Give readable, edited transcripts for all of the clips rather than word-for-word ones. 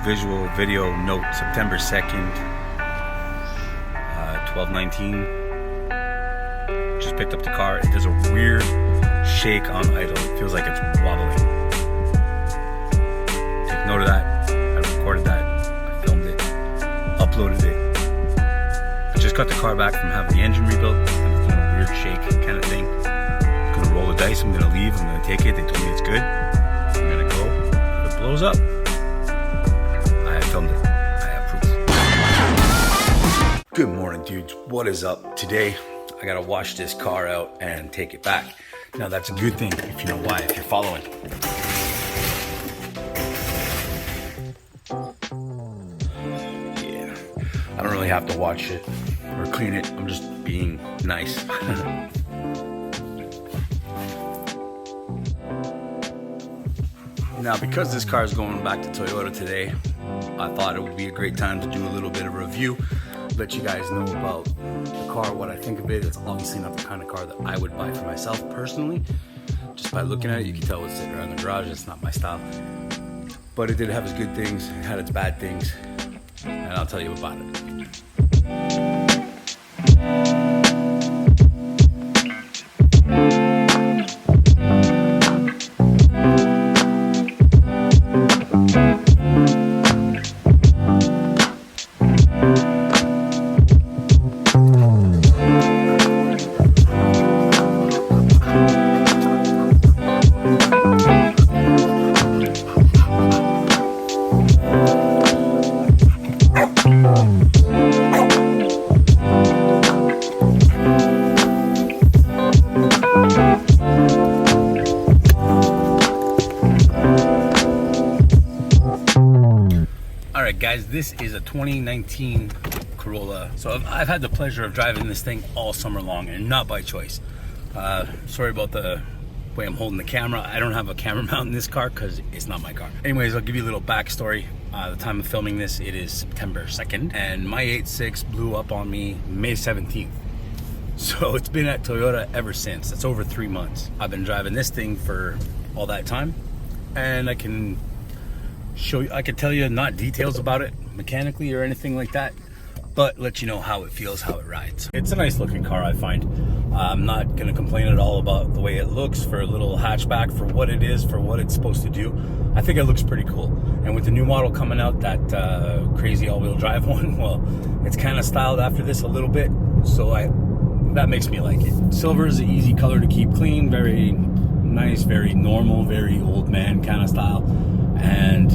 visual video note. September 2nd, 12:19. Just picked up the car. It does a weird shake on idle. It feels like it's wobbling. Take note of that. I recorded that. I filmed it. Uploaded it. I just got the car back from having the engine rebuilt, and it's doing a weird shake kind of thing. I'm gonna roll the dice. I'm gonna leave. I'm gonna take it. They told me it's good. I'm gonna go. If it blows up, I filmed it. I have proof. Good morning, dudes. What is up? Today, I gotta wash this car out and take it back. Now that's a good thing if you know why, if you're following. Yeah, I don't really have to wash it or clean it. I'm just being nice. Now, because this car is going back to Toyota today, I thought it would be a great time to do a little bit of a review, let you guys know about the car, what I think of it. It's obviously not the kind of car that I would buy for myself personally. Just by looking at it, you can tell it's sitting around the garage. It's not my style. But it did have its good things, it had its bad things, and I'll tell you about it. Alright guys, this is a 2019 Corolla. So I've had the pleasure of driving this thing all summer long, and not by choice. Sorry about the way I'm holding the camera. I don't have a camera mount in this car because it's not my car. Anyways, I'll give you a little backstory. The time of filming this, it is September 2nd, and my 8.6 blew up on me May 17th. So it's been at Toyota ever since. That's over 3 months. I've been driving this thing for all that time, and I can show you, I can tell you not details about it mechanically or anything like that, but let you know how it feels, how it rides. It's a nice looking car, I find. I'm not gonna complain at all about the way it looks for a little hatchback, for what it is, for what it's supposed to do. I think it looks pretty cool. And with the new model coming out, that crazy all-wheel drive one, well, it's kind of styled after this a little bit, so that makes me like it. Silver is an easy color to keep clean, very nice, very normal, very old man kind of style. And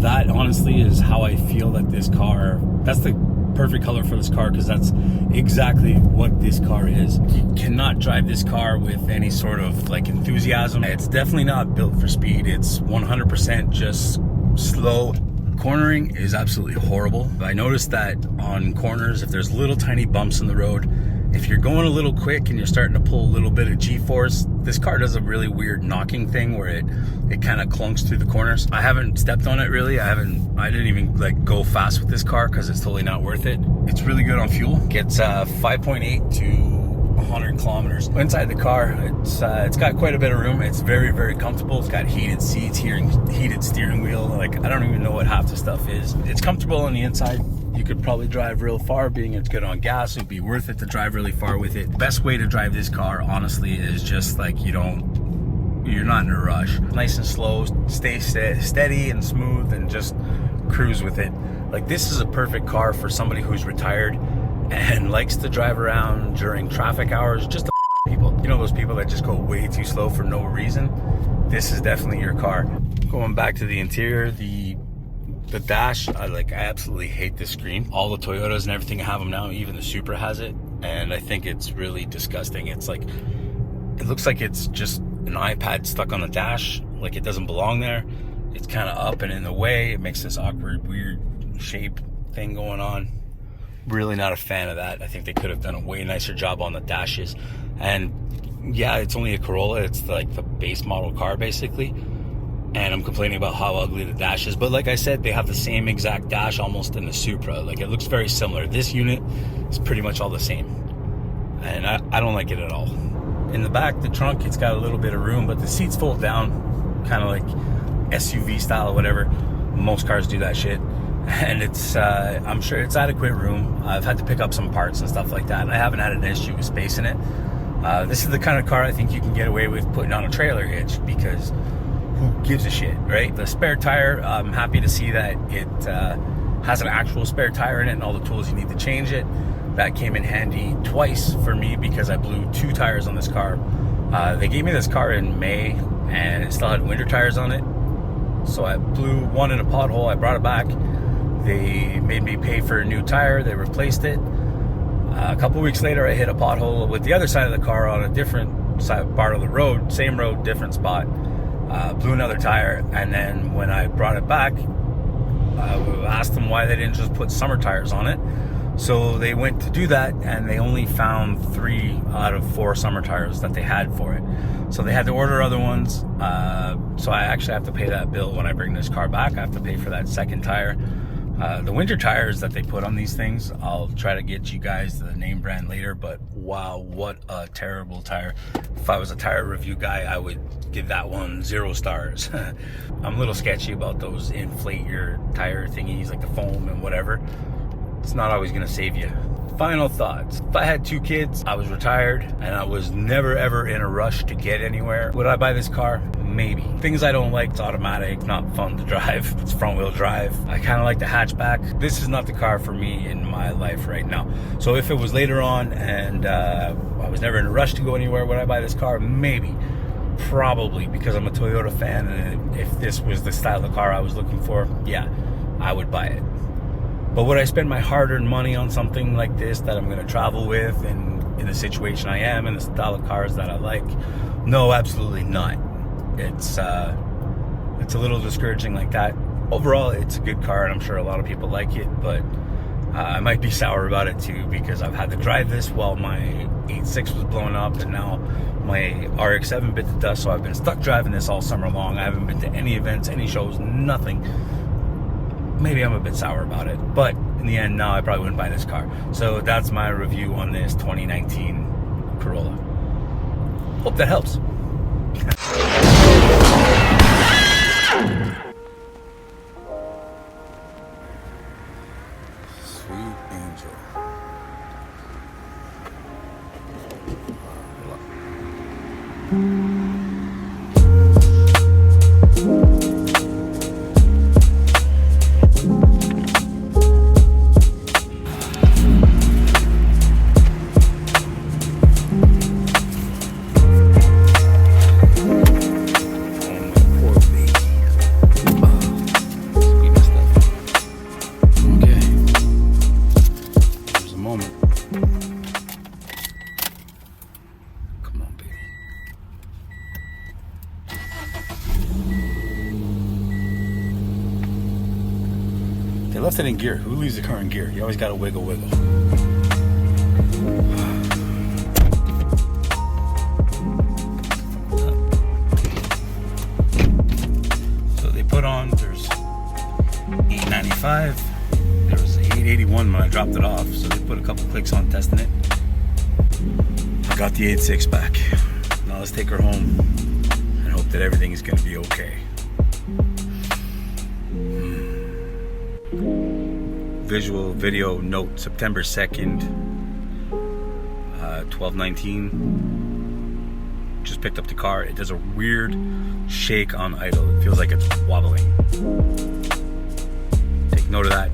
that honestly is how I feel that this car, that's the perfect color for this car, because that's exactly what this car is. You cannot drive this car with any sort of like enthusiasm. It's definitely not built for speed. It's 100% just slow. Cornering is absolutely horrible. I noticed that on corners, if there's little tiny bumps in the road, if you're going a little quick and you're starting to pull a little bit of G-force, this car does a really weird knocking thing where it kind of clunks through the corners. I haven't stepped on it really. I didn't even like go fast with this car because it's totally not worth it. It's really good on fuel. Gets 5.8 to 100 kilometers. Inside the car, it's got quite a bit of room. It's very, very comfortable. It's got heated seats here and heated steering wheel. Like, I don't even know what half the stuff is. It's comfortable on the inside. You could probably drive real far, being it's good on gas. It'd be worth it to drive really far with it. Best way to drive this car, honestly, is just like you're not in a rush. Nice and slow, stay steady and smooth, and just cruise with it. Like, this is a perfect car for somebody who's retired and likes to drive around during traffic hours, just to people. You know, those people that just go way too slow for no reason? This is definitely your car. Going back to the interior, the dash, I absolutely hate this screen. All the Toyotas and everything have them now, even the Supra has it, and I think it's really disgusting. It's like, it looks like it's just an iPad stuck on the dash, like it doesn't belong there. It's kind of up and in the way. It makes this awkward, weird shape thing going on. Really not a fan of that. I think they could have done a way nicer job on the dashes. And yeah, it's only a Corolla. It's like the base model car basically. And I'm complaining about how ugly the dash is, but like I said, they have the same exact dash almost in the Supra. Like, it looks very similar. This unit is pretty much all the same, and I don't like it at all. In the back, the trunk, it's got a little bit of room, but the seats fold down, kind of like SUV style or whatever. Most cars do that shit. And it's, I'm sure it's adequate room. I've had to pick up some parts and stuff like that, and I haven't had an issue with space in it. This is the kind of car I think you can get away with putting on a trailer hitch, because who gives a shit, right? The spare tire, I'm happy to see that it has an actual spare tire in it and all the tools you need to change it. That came in handy twice for me because I blew 2 tires on this car. They gave me this car in May and it still had winter tires on it. So I blew one in a pothole, I brought it back. They made me pay for a new tire, they replaced it. A couple weeks later, I hit a pothole with the other side of the car on a different part of the road, same road, different spot. Blew another tire, and then when I brought it back, I asked them why they didn't just put summer tires on it. So they went to do that, and they only found 3 out of 4 summer tires that they had for it. So they had to order other ones. So I actually have to pay that bill when I bring this car back. I have to pay for that second tire. The winter tires that they put on these things, I'll try to get you guys the name brand later, but wow, what a terrible tire. If I was a tire review guy, I would give that one 0 stars. I'm a little sketchy about those inflate your tire thingies, like the foam and whatever. It's not always gonna save you. Final thoughts. If I had 2 kids, I was retired, and I was never ever in a rush to get anywhere, would I buy this car? Maybe. Things I don't like, it's automatic, not fun to drive. It's front wheel drive. I kind of like the hatchback. This is not the car for me in my life right now. So if it was later on and I was never in a rush to go anywhere, would I buy this car? Maybe. Probably, because I'm a Toyota fan, and if this was the style of car I was looking for, yeah, I would buy it. But would I spend my hard-earned money on something like this that I'm going to travel with and in the situation I am and the style of cars that I like? No, absolutely not. It's a little discouraging like that. Overall, it's a good car, and I'm sure a lot of people like it, but I might be sour about it too, because I've had to drive this while my 8.6 was blowing up, and now my RX-7 bit the dust, so I've been stuck driving this all summer long. I haven't been to any events, any shows, nothing. Maybe I'm a bit sour about it, but in the end, no, I probably wouldn't buy this car. So that's my review on this 2019 Corolla. Hope that helps. Sweet angel. They left it in gear. Who leaves the car in gear? You always gotta wiggle. So they put on, there's $895. There was $881 when I dropped it off. So they put a couple clicks on testing it. I got the 8.6 back. Now let's take her home and hope that everything is gonna be okay. Visual video note, September 2nd, 12:19. Just picked up the car. It does a weird shake on idle. It feels like it's wobbling. Take note of that.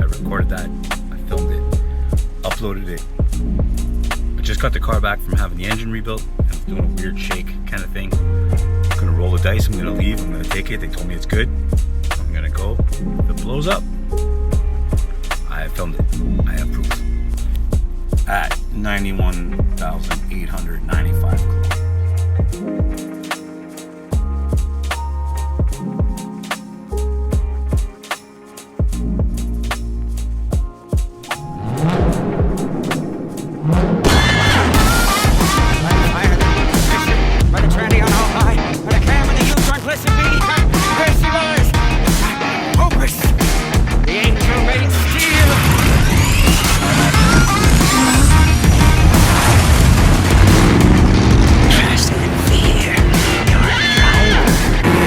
I recorded that. I filmed it. Uploaded it. I just got the car back from having the engine rebuilt, and it's doing a weird shake kind of thing. I'm gonna roll the dice. I'm gonna leave. I'm gonna take it. They told me it's good. I'm gonna go. If it blows up, I filmed it. I have proof. At 91,895 kilometers.